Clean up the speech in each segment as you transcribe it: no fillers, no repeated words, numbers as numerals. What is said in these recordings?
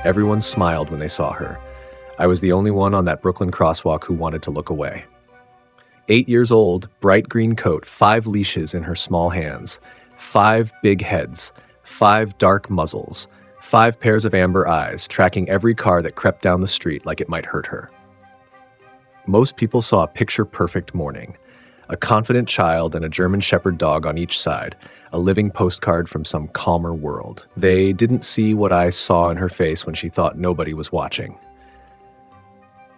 Everyone smiled when they saw her. I was the only one on that Brooklyn crosswalk who wanted to look away. 8 years old, bright green coat, 5 leashes in her small hands, 5 big heads, 5 dark muzzles, 5 pairs of amber eyes, tracking every car that crept down the street like it might hurt her. Most people saw a picture-perfect morning. A confident child and a German Shepherd dog on each side, a living postcard from some calmer world. They didn't see what I saw in her face when she thought nobody was watching.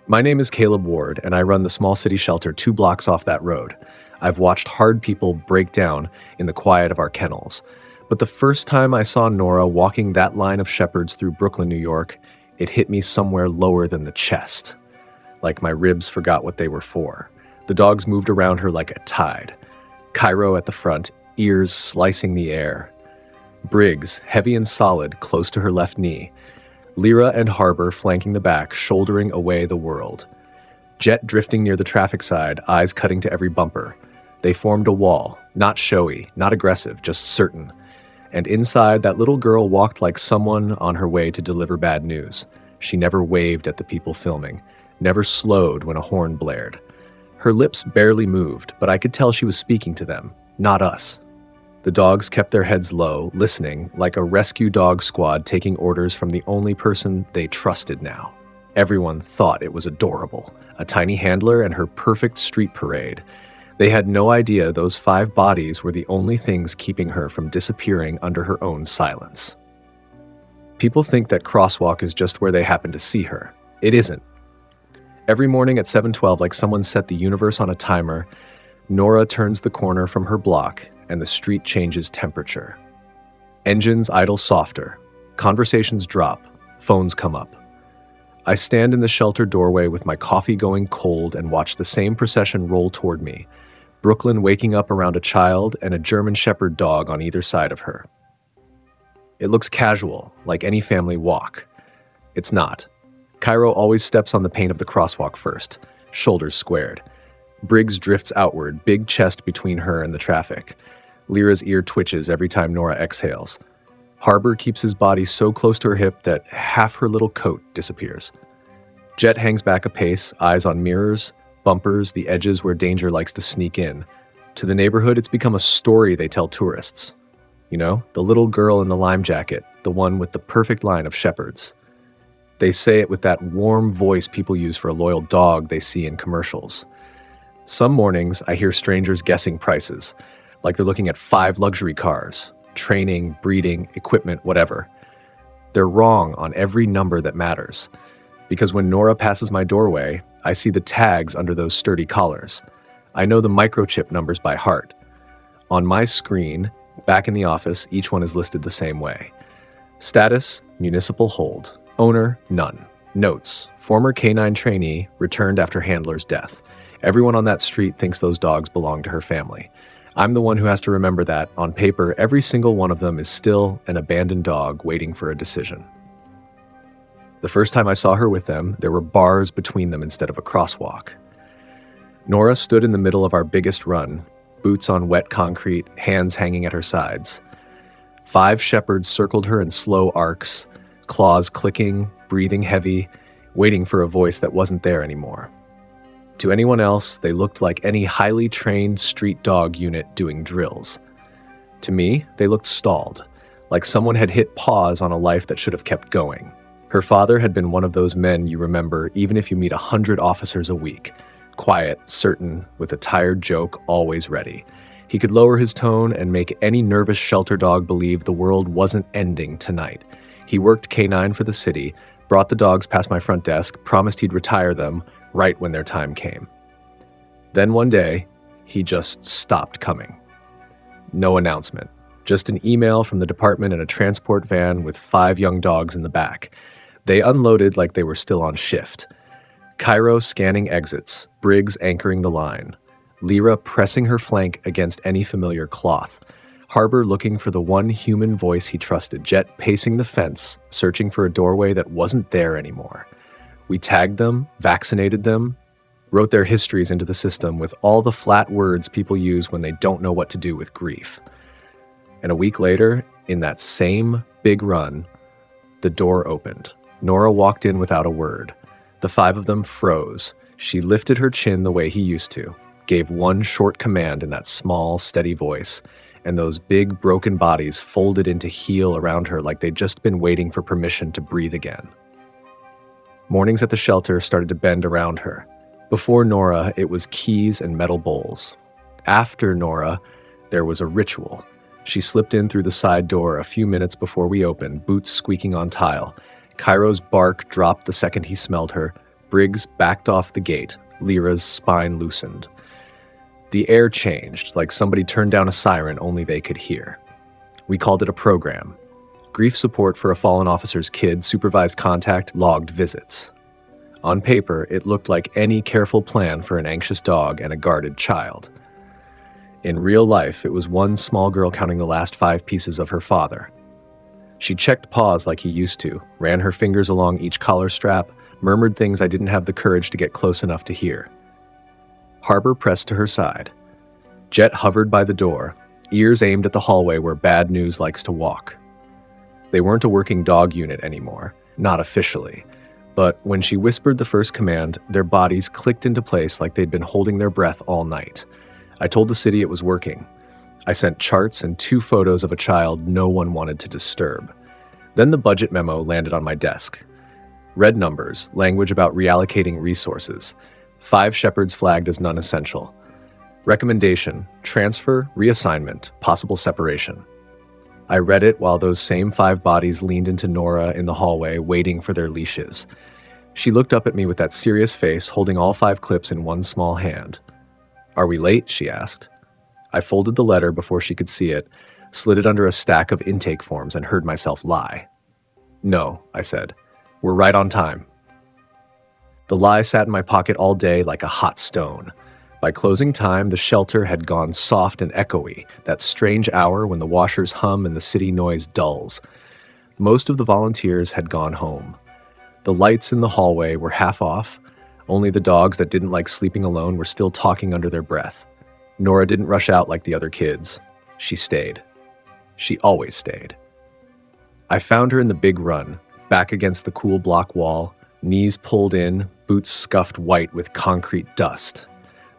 My name is Caleb Ward, and I run the small city shelter 2 blocks off that road. I've watched hard people break down in the quiet of our kennels. But the first time I saw Nora walking that line of shepherds through Brooklyn, New York, it hit me somewhere lower than the chest. Like my ribs forgot what they were for. The dogs moved around her like a tide. Cairo at the front, ears slicing the air. Briggs, heavy and solid, close to her left knee. Lyra and Harbor flanking the back, shouldering away the world. Jet drifting near the traffic side, eyes cutting to every bumper. They formed a wall, not showy, not aggressive, just certain. And inside, that little girl walked like someone on her way to deliver bad news. She never waved at the people filming, never slowed when a horn blared. Her lips barely moved, but I could tell she was speaking to them, not us. The dogs kept their heads low, listening, like a rescue dog squad taking orders from the only person they trusted now. Everyone thought it was adorable, a tiny handler and her perfect street parade. They had no idea those 5 bodies were the only things keeping her from disappearing under her own silence. People think that Crosswalk is just where they happen to see her. It isn't. Every morning at 7:12, like someone set the universe on a timer, Nora turns the corner from her block and the street changes temperature. Engines idle softer. Conversations drop. Phones come up. I stand in the shelter doorway with my coffee going cold and watch the same procession roll toward me. Brooklyn waking up around a child and a German Shepherd dog on either side of her. It looks casual, like any family walk. It's not. Cairo always steps on the paint of the crosswalk first, shoulders squared. Briggs drifts outward, big chest between her and the traffic. Lyra's ear twitches every time Nora exhales. Harbor keeps his body so close to her hip that half her little coat disappears. Jet hangs back a pace, eyes on mirrors, bumpers, the edges where danger likes to sneak in. To the neighborhood, it's become a story they tell tourists. You know, the little girl in the lime jacket, the one with the perfect line of shepherds. They say it with that warm voice people use for a loyal dog they see in commercials. Some mornings, I hear strangers guessing prices, like they're looking at 5 luxury cars, training, breeding, equipment, whatever. They're wrong on every number that matters, because when Nora passes my doorway, I see the tags under those sturdy collars. I know the microchip numbers by heart. On my screen, back in the office, each one is listed the same way. Status, municipal hold. Owner, none. Notes, former canine trainee, returned after handler's death. Everyone on that street thinks those dogs belong to her family. I'm the one who has to remember that, on paper, every single one of them is still an abandoned dog waiting for a decision. The first time I saw her with them, there were bars between them instead of a crosswalk. Nora stood in the middle of our biggest run, boots on wet concrete, hands hanging at her sides. 5 shepherds circled her in slow arcs, claws clicking, breathing heavy, waiting for a voice that wasn't there anymore. To anyone else, they looked like any highly trained street dog unit doing drills. To me, they looked stalled, like someone had hit pause on a life that should have kept going. Her father had been one of those men you remember even if you meet 100 officers a week. Quiet, certain, with a tired joke always ready. He could lower his tone and make any nervous shelter dog believe the world wasn't ending tonight. He worked K9 for the city, brought the dogs past my front desk, promised he'd retire them right when their time came. Then one day, he just stopped coming. No announcement, just an email from the department in a transport van with 5 young dogs in the back. They unloaded like they were still on shift. Cairo scanning exits, Briggs anchoring the line, Lyra pressing her flank against any familiar cloth, Harbor looking for the one human voice he trusted, Jet pacing the fence, searching for a doorway that wasn't there anymore. We tagged them, vaccinated them, wrote their histories into the system with all the flat words people use when they don't know what to do with grief. And a week later, in that same big run, the door opened. Nora walked in without a word. The five of them froze. She lifted her chin the way he used to, gave one short command in that small, steady voice, and those big, broken bodies folded into heel around her like they'd just been waiting for permission to breathe again. Mornings at the shelter started to bend around her. Before Nora, it was keys and metal bowls. After Nora, there was a ritual. She slipped in through the side door a few minutes before we opened, boots squeaking on tile. Cairo's bark dropped the second he smelled her. Briggs backed off the gate. Lyra's spine loosened. The air changed, like somebody turned down a siren only they could hear. We called it a program. Grief support for a fallen officer's kid, supervised contact, logged visits. On paper, it looked like any careful plan for an anxious dog and a guarded child. In real life, it was one small girl counting the last 5 pieces of her father. She checked Paws like he used to, ran her fingers along each collar strap, murmured things I didn't have the courage to get close enough to hear. Harbor pressed to her side. Jet hovered by the door, ears aimed at the hallway where bad news likes to walk. They weren't a working dog unit anymore, not officially. But when she whispered the first command, their bodies clicked into place like they'd been holding their breath all night. I told the city it was working. I sent charts and 2 photos of a child no one wanted to disturb. Then the budget memo landed on my desk. Red numbers, language about reallocating resources. 5 shepherds flagged as non-essential. Recommendation, transfer, reassignment, possible separation. I read it while those same 5 bodies leaned into Nora in the hallway, waiting for their leashes. She looked up at me with that serious face, holding all 5 clips in one small hand. "Are we late?" she asked. I folded the letter before she could see it, slid it under a stack of intake forms, and heard myself lie. "No," I said. "We're right on time." The lie sat in my pocket all day like a hot stone. By closing time, the shelter had gone soft and echoey, that strange hour when the washers hum and the city noise dulls. Most of the volunteers had gone home. The lights in the hallway were half off. Only the dogs that didn't like sleeping alone were still talking under their breath. Nora didn't rush out like the other kids. She stayed. She always stayed. I found her in the big run, back against the cool block wall, knees pulled in, boots scuffed white with concrete dust.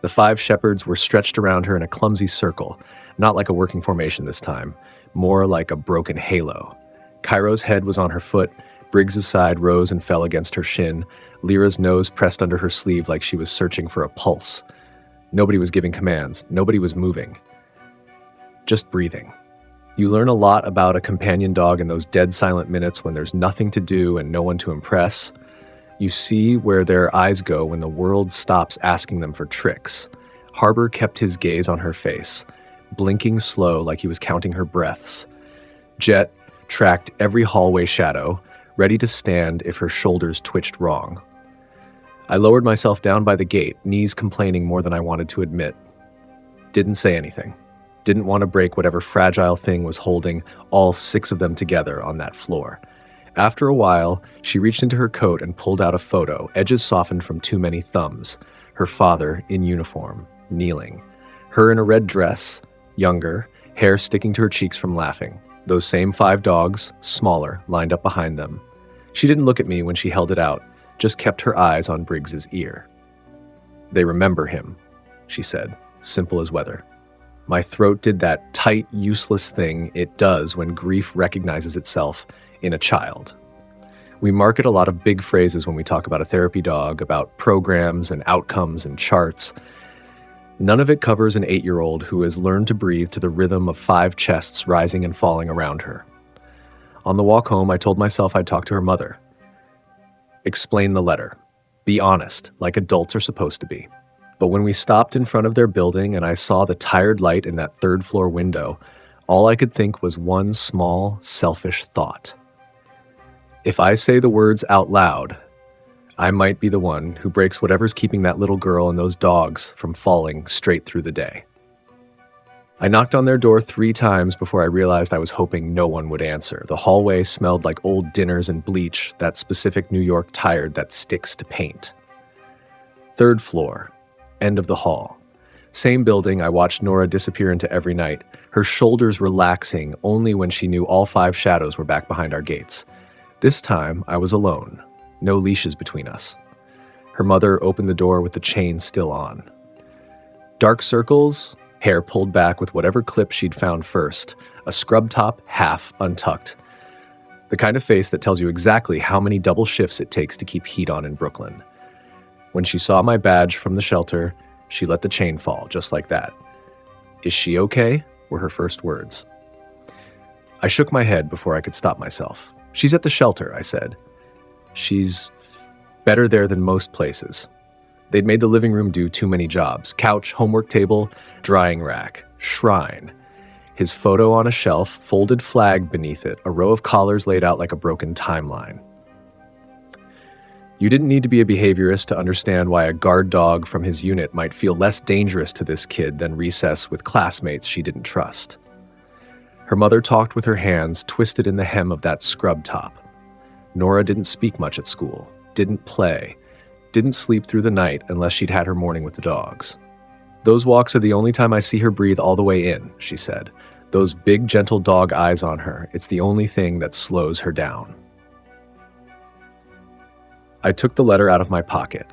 The 5 shepherds were stretched around her in a clumsy circle, not like a working formation this time, more like a broken halo. Cairo's head was on her foot, Briggs's side rose and fell against her shin, Lyra's nose pressed under her sleeve like she was searching for a pulse. Nobody was giving commands, nobody was moving. Just breathing. You learn a lot about a companion dog in those dead silent minutes when there's nothing to do and no one to impress. You see where their eyes go when the world stops asking them for tricks. Harbor kept his gaze on her face, blinking slow like he was counting her breaths. Jet tracked every hallway shadow, ready to stand if her shoulders twitched wrong. I lowered myself down by the gate, knees complaining more than I wanted to admit. Didn't say anything. Didn't want to break whatever fragile thing was holding all 6 of them together on that floor. After a while, she reached into her coat and pulled out a photo, edges softened from too many thumbs. Her father, in uniform, kneeling. Her in a red dress, younger, hair sticking to her cheeks from laughing. Those same 5 dogs, smaller, lined up behind them. She didn't look at me when she held it out, just kept her eyes on Briggs's ear. "They remember him," she said, simple as weather. My throat did that tight, useless thing it does when grief recognizes itself in a child. We market a lot of big phrases when we talk about a therapy dog, about programs and outcomes and charts. None of it covers an 8-year-old who has learned to breathe to the rhythm of 5 chests rising and falling around her. On the walk home, I told myself I'd talk to her mother. Explain the letter. Be honest, like adults are supposed to be. But when we stopped in front of their building and I saw the tired light in that 3rd-floor window, all I could think was one small, selfish thought. If I say the words out loud, I might be the one who breaks whatever's keeping that little girl and those dogs from falling straight through the day. I knocked on their door 3 times before I realized I was hoping no one would answer. The hallway smelled like old dinners and bleach, that specific New York tired that sticks to paint. 3rd floor, end of the hall. Same building I watched Nora disappear into every night, her shoulders relaxing only when she knew all 5 shadows were back behind our gates. This time, I was alone. No leashes between us. Her mother opened the door with the chain still on. Dark circles, hair pulled back with whatever clip she'd found first, a scrub top half untucked. The kind of face that tells you exactly how many double shifts it takes to keep heat on in Brooklyn. When she saw my badge from the shelter, she let the chain fall, just like that. "Is she okay?" were her first words. I shook my head before I could stop myself. "She's at the shelter," I said. "She's better there than most places." They'd made the living room do too many jobs. Couch, homework table, drying rack, shrine. His photo on a shelf, folded flag beneath it, a row of collars laid out like a broken timeline. You didn't need to be a behaviorist to understand why a guard dog from his unit might feel less dangerous to this kid than recess with classmates she didn't trust. Her mother talked with her hands twisted in the hem of that scrub top. Nora didn't speak much at school, didn't play, didn't sleep through the night unless she'd had her morning with the dogs. "Those walks are the only time I see her breathe all the way in," she said. "Those big, gentle dog eyes on her, it's the only thing that slows her down." I took the letter out of my pocket,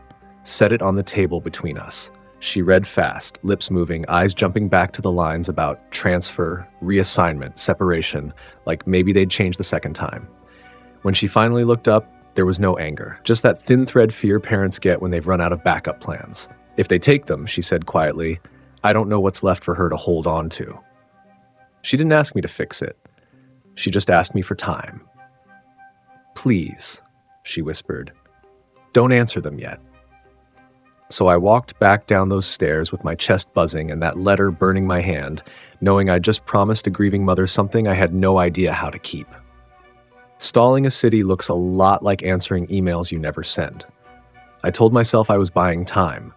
set it on the table between us. She read fast, lips moving, eyes jumping back to the lines about transfer, reassignment, separation, like maybe they'd change the second time. When she finally looked up, there was no anger, just that thin thread fear parents get when they've run out of backup plans. "If they take them," she said quietly, "I don't know what's left for her to hold on to." She didn't ask me to fix it. She just asked me for time. "Please," she whispered, "don't answer them yet." So I walked back down those stairs with my chest buzzing and that letter burning my hand, knowing I'd just promised a grieving mother something I had no idea how to keep. Stalling a city looks a lot like answering emails you never send. I told myself I was buying time.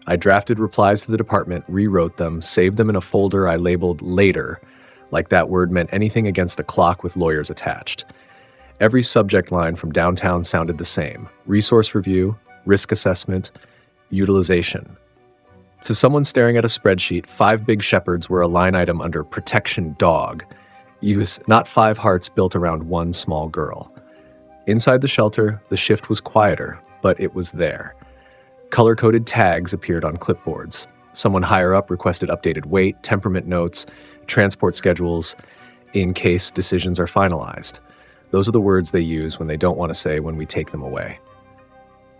I drafted replies to the department, rewrote them, saved them in a folder I labeled later, like that word meant anything against a clock with lawyers attached. Every subject line from downtown sounded the same: resource review, risk assessment, utilization. To someone staring at a spreadsheet, 5 big shepherds were a line item under protection dog. Use not 5 hearts built around one small girl. Inside the shelter, the shift was quieter, but it was there. Color-coded tags appeared on clipboards. Someone higher up requested updated weight, temperament notes, transport schedules, in case decisions are finalized. Those are the words they use when they don't want to say when we take them away.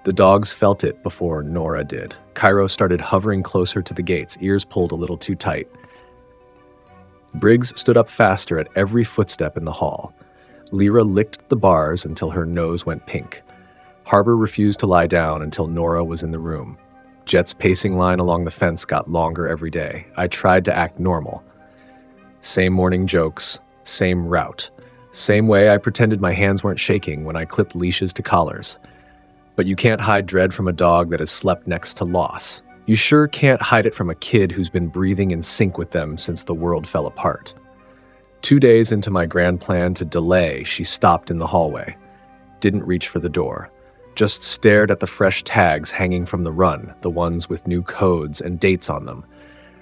The dogs felt it before Nora did. Cairo started hovering closer to the gates, ears pulled a little too tight. Briggs stood up faster at every footstep in the hall. Lyra licked the bars until her nose went pink. Harbor refused to lie down until Nora was in the room. Jet's pacing line along the fence got longer every day. I tried to act normal. Same morning jokes, same route. Same way I pretended my hands weren't shaking when I clipped leashes to collars. But you can't hide dread from a dog that has slept next to loss. You sure can't hide it from a kid who's been breathing in sync with them since the world fell apart. 2 days into my grand plan to delay, she stopped in the hallway. Didn't reach for the door. Just stared at the fresh tags hanging from the run, the ones with new codes and dates on them.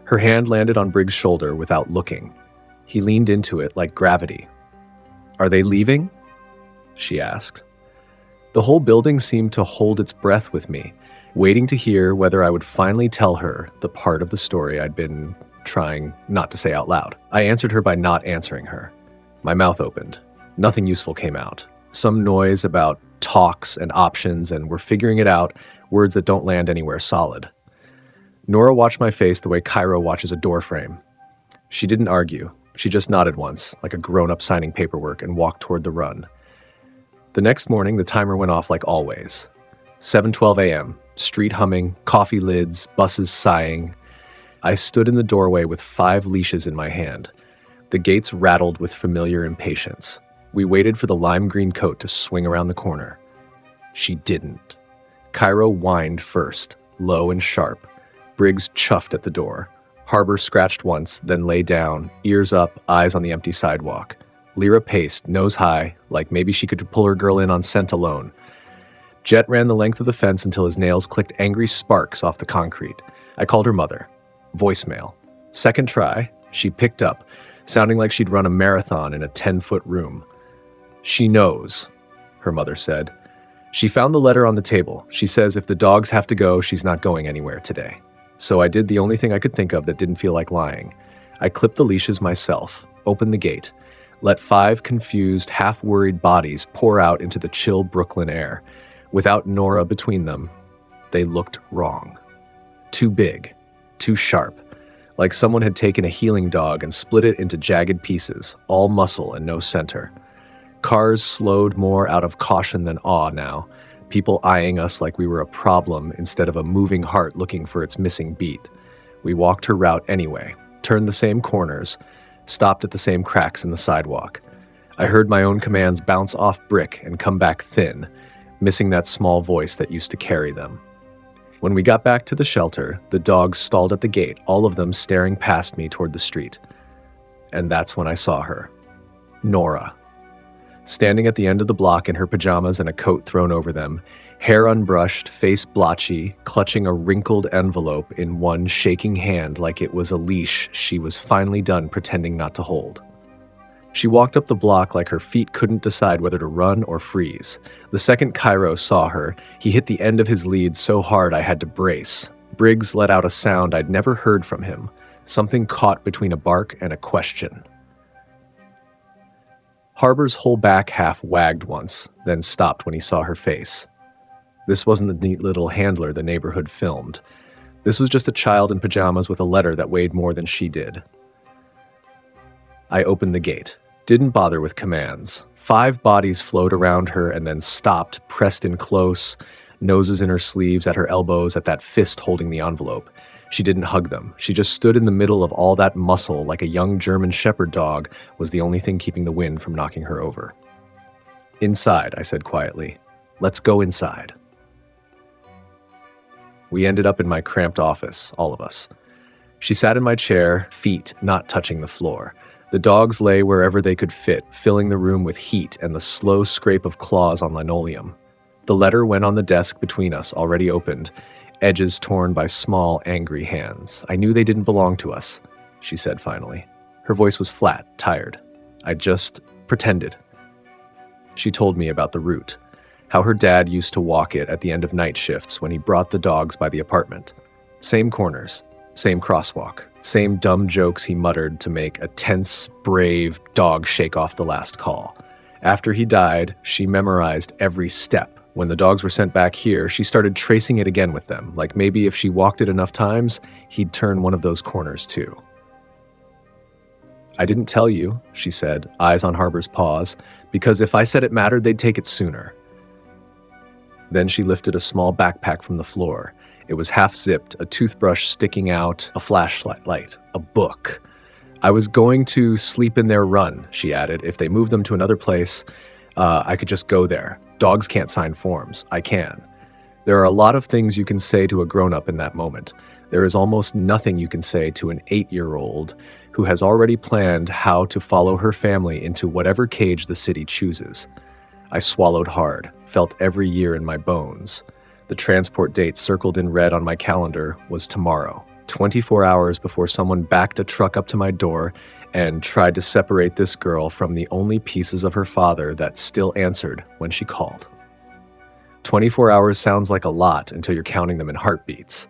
Her hand landed on Briggs' shoulder without looking. He leaned into it like gravity. "Are they leaving?" she asked. The whole building seemed to hold its breath with me, waiting to hear whether I would finally tell her the part of the story I'd been trying not to say out loud. I answered her by not answering her. My mouth opened. Nothing useful came out. Some noise about talks and options, and we're figuring it out, words that don't land anywhere solid. Nora watched my face the way Cairo watches a doorframe. She didn't argue. She just nodded once, like a grown-up signing paperwork, and walked toward the run. The next morning, the timer went off like always. 7:12 a.m., street humming, coffee lids, buses sighing. I stood in the doorway with 5 leashes in my hand. The gates rattled with familiar impatience. We waited for the lime green coat to swing around the corner. She didn't. Cairo whined first, low and sharp. Briggs chuffed at the door. Harbor scratched once, then lay down, ears up, eyes on the empty sidewalk. Lyra paced, nose high, like maybe she could pull her girl in on scent alone. Jet ran the length of the fence until his nails clicked angry sparks off the concrete. I called her mother. Voicemail. Second try, she picked up, sounding like she'd run a marathon in a 10-foot room. "She knows." her mother said. She found the letter on the table. She says if the dogs have to go, she's not going anywhere today. So I did the only thing I could think of that didn't feel like lying. I clipped the leashes myself, opened the gate, let 5 confused, half-worried bodies pour out into the chill Brooklyn air. Without Nora between them, they looked wrong. Too big, too sharp, like someone had taken a healing dog and split it into jagged pieces, all muscle and no center. Cars slowed more out of caution than awe now, people eyeing us like we were a problem instead of a moving heart looking for its missing beat. We walked her route anyway, turned the same corners, stopped at the same cracks in the sidewalk. I heard my own commands bounce off brick and come back thin, missing that small voice that used to carry them. When we got back to the shelter, the dogs stalled at the gate, all of them staring past me toward the street. And that's when I saw her. Nora. Standing at the end of the block in her pajamas and a coat thrown over them, hair unbrushed, face blotchy, clutching a wrinkled envelope in one shaking hand like it was a leash she was finally done pretending not to hold. She walked up the block like her feet couldn't decide whether to run or freeze. The second Cairo saw her, he hit the end of his lead so hard I had to brace. Briggs let out a sound I'd never heard from him, something caught between a bark and a question. Harbor's whole back half wagged once, then stopped when he saw her face. This wasn't the neat little handler the neighborhood filmed. This was just a child in pajamas with a letter that weighed more than she did. I opened the gate. Didn't bother with commands. 5 bodies flowed around her and then stopped, pressed in close, noses in her sleeves, at her elbows, at that fist holding the envelope. She didn't hug them. She just stood in the middle of all that muscle like a young German shepherd dog was the only thing keeping the wind from knocking her over. Inside, I said quietly. Let's go inside. We ended up in my cramped office, all of us. She sat in my chair, feet not touching the floor. The dogs lay wherever they could fit, filling the room with heat and the slow scrape of claws on linoleum. The letter went on the desk between us, already opened, edges torn by small, angry hands. I knew they didn't belong to us, she said finally. Her voice was flat, tired. I just pretended. She told me about the route, how her dad used to walk it at the end of night shifts when he brought the dogs by the apartment. Same corners, same crosswalk, same dumb jokes he muttered to make a tense, brave dog shake off the last call. After he died, she memorized every step. When the dogs were sent back here, she started tracing it again with them, like maybe if she walked it enough times, he'd turn one of those corners too. I didn't tell you, she said, eyes on Harbor's paws, because if I said it mattered, they'd take it sooner. Then she lifted a small backpack from the floor. It was half-zipped, a toothbrush sticking out, a flashlight, a book. I was going to sleep in their run, she added. If they moved them to another place, I could just go there. Dogs can't sign forms. I can. There are a lot of things you can say to a grown-up in that moment. There is almost nothing you can say to an 8-year-old who has already planned how to follow her family into whatever cage the city chooses. I swallowed hard, felt every year in my bones. The transport date circled in red on my calendar was tomorrow, 24 hours before someone backed a truck up to my door and tried to separate this girl from the only pieces of her father that still answered when she called. 24 hours sounds like a lot until you're counting them in heartbeats.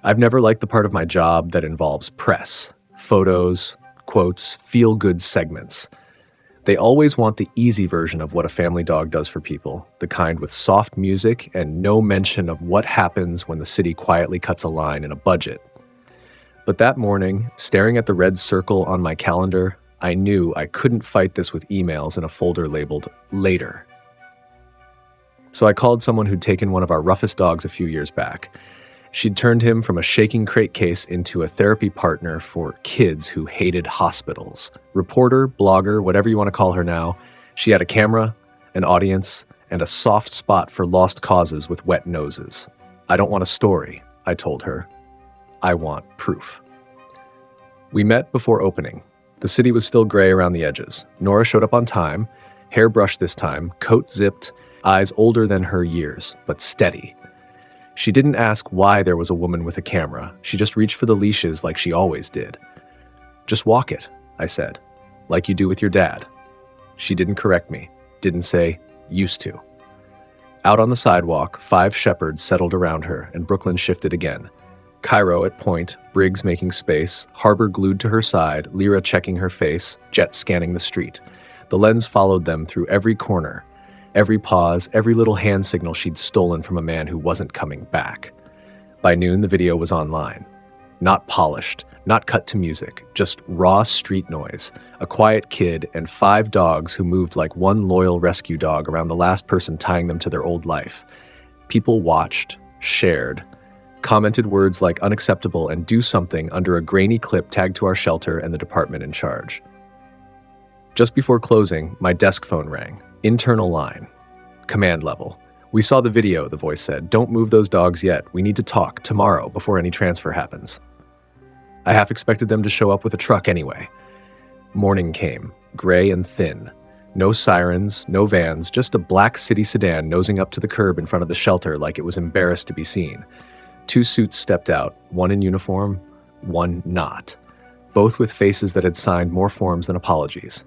I've never liked the part of my job that involves press, photos, quotes, feel-good segments. They always want the easy version of what a family dog does for people, the kind with soft music and no mention of what happens when the city quietly cuts a line in a budget. But that morning, staring at the red circle on my calendar, I knew I couldn't fight this with emails in a folder labeled Later. So I called someone who'd taken one of our roughest dogs a few years back. She'd turned him from a shaking crate case into a therapy partner for kids who hated hospitals. Reporter, blogger, whatever you want to call her now, she had a camera, an audience, and a soft spot for lost causes with wet noses. I don't want a story, I told her. I want proof. We met before opening. The city was still gray around the edges. Nora showed up on time, hair brushed this time, coat zipped, eyes older than her years, but steady. She didn't ask why there was a woman with a camera. She just reached for the leashes like she always did. Just walk it, I said, like you do with your dad. She didn't correct me, didn't say, Used to. Out on the sidewalk, 5 shepherds settled around her, and Brooklyn shifted again. Cairo at point, Briggs making space, Harbor glued to her side, Lyra checking her face, Jet scanning the street. The lens followed them through every corner, every pause, every little hand signal she'd stolen from a man who wasn't coming back. By noon, the video was online. Not polished, not cut to music, just raw street noise, a quiet kid, and 5 dogs who moved like one loyal rescue dog around the last person tying them to their old life. People watched, shared, commented words like unacceptable and do something under a grainy clip tagged to our shelter and the department in charge. Just before closing, my desk phone rang. Internal line. Command level. "We saw the video," the voice said. "Don't move those dogs yet. We need to talk tomorrow before any transfer happens." I half expected them to show up with a truck anyway. Morning came, gray and thin. No sirens, no vans, just a black city sedan nosing up to the curb in front of the shelter like it was embarrassed to be seen. 2 suits stepped out, one in uniform, one not, both with faces that had signed more forms than apologies.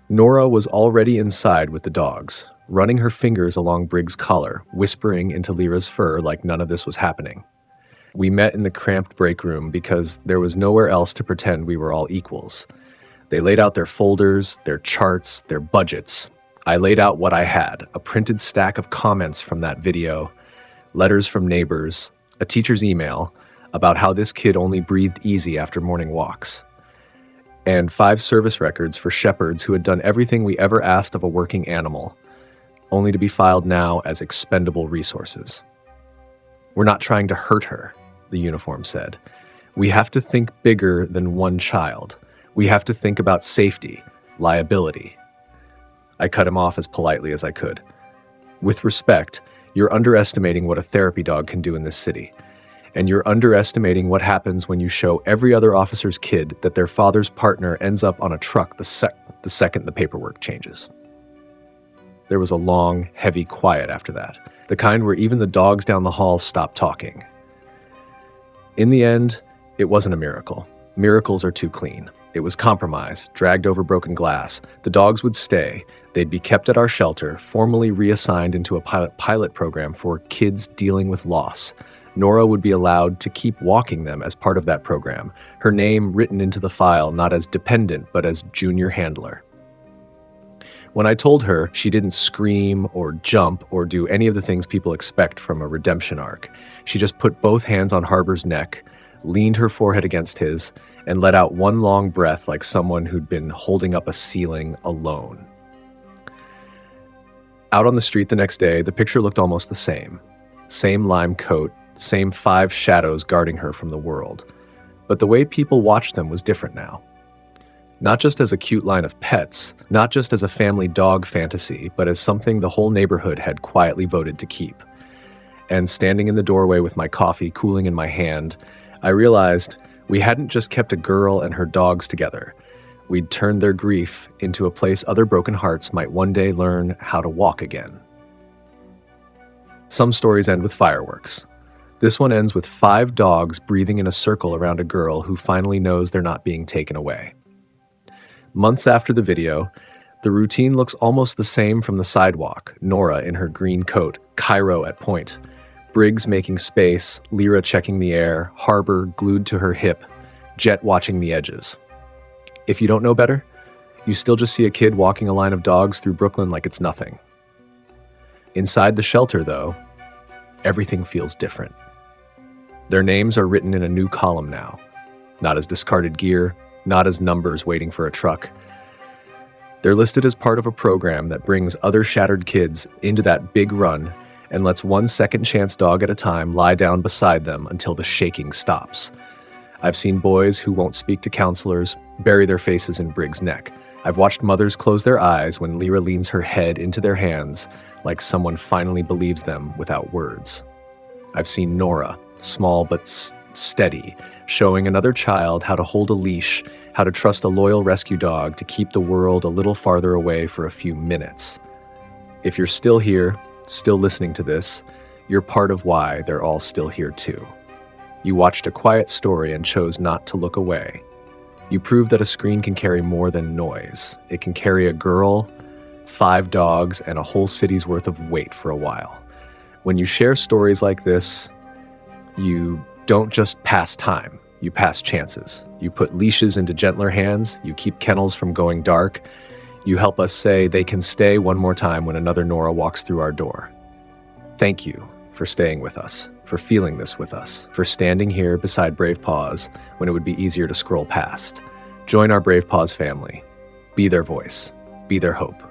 Nora was already inside with the dogs, running her fingers along Briggs' collar, whispering into Lyra's fur like none of this was happening. We met in the cramped break room because there was nowhere else to pretend we were all equals. They laid out their folders, their charts, their budgets. I laid out what I had, a printed stack of comments from that video, letters from neighbors, a teacher's email about how this kid only breathed easy after morning walks, and 5 service records for shepherds who had done everything we ever asked of a working animal, only to be filed now as expendable resources. "We're not trying to hurt her," the uniform said. "We have to think bigger than one child. We have to think about safety, liability." I cut him off as politely as I could. "With respect, you're underestimating what a therapy dog can do in this city. And you're underestimating what happens when you show every other officer's kid that their father's partner ends up on a truck the second the paperwork changes." There was a long, heavy quiet after that, the kind where even the dogs down the hall stopped talking. In the end, it wasn't a miracle. Miracles are too clean. It was compromise, dragged over broken glass. The dogs would stay. They'd be kept at our shelter, formally reassigned into a pilot program for kids dealing with loss. Nora would be allowed to keep walking them as part of that program, her name written into the file not as dependent but as junior handler. When I told her, she didn't scream or jump or do any of the things people expect from a redemption arc. She just put both hands on Harbor's neck, leaned her forehead against his, and let out one long breath like someone who'd been holding up a ceiling alone. Out on the street the next day, the picture looked almost the same. Same lime coat, same 5 shadows guarding her from the world. But the way people watched them was different now. Not just as a cute line of pets, not just as a family dog fantasy, but as something the whole neighborhood had quietly voted to keep. And standing in the doorway with my coffee cooling in my hand, I realized we hadn't just kept a girl and her dogs together. We'd turned their grief into a place other broken hearts might one day learn how to walk again. Some stories end with fireworks. This one ends with 5 dogs breathing in a circle around a girl who finally knows they're not being taken away. Months after the video, the routine looks almost the same from the sidewalk. Nora in her green coat, Cairo at point, Briggs making space, Lyra checking the air, Harbor glued to her hip, Jet watching the edges. If you don't know better, you still just see a kid walking a line of dogs through Brooklyn like it's nothing. Inside the shelter, though, everything feels different. Their names are written in a new column now, not as discarded gear, not as numbers waiting for a truck. They're listed as part of a program that brings other shattered kids into that big run and lets one second chance dog at a time lie down beside them until the shaking stops. I've seen boys who won't speak to counselors bury their faces in Briggs' neck. I've watched mothers close their eyes when Lyra leans her head into their hands like someone finally believes them without words. I've seen Nora, small but steady, showing another child how to hold a leash, how to trust a loyal rescue dog to keep the world a little farther away for a few minutes. If you're still here, still listening to this, you're part of why they're all still here too. You watched a quiet story and chose not to look away. You proved that a screen can carry more than noise. It can carry a girl, 5 dogs, and a whole city's worth of weight for a while. When you share stories like this, you don't just pass time, you pass chances. You put leashes into gentler hands, you keep kennels from going dark, you help us say they can stay one more time when another Nora walks through our door. Thank you for staying with us, for feeling this with us, for standing here beside Brave Paws when it would be easier to scroll past. Join our Brave Paws family. Be their voice. Be their hope.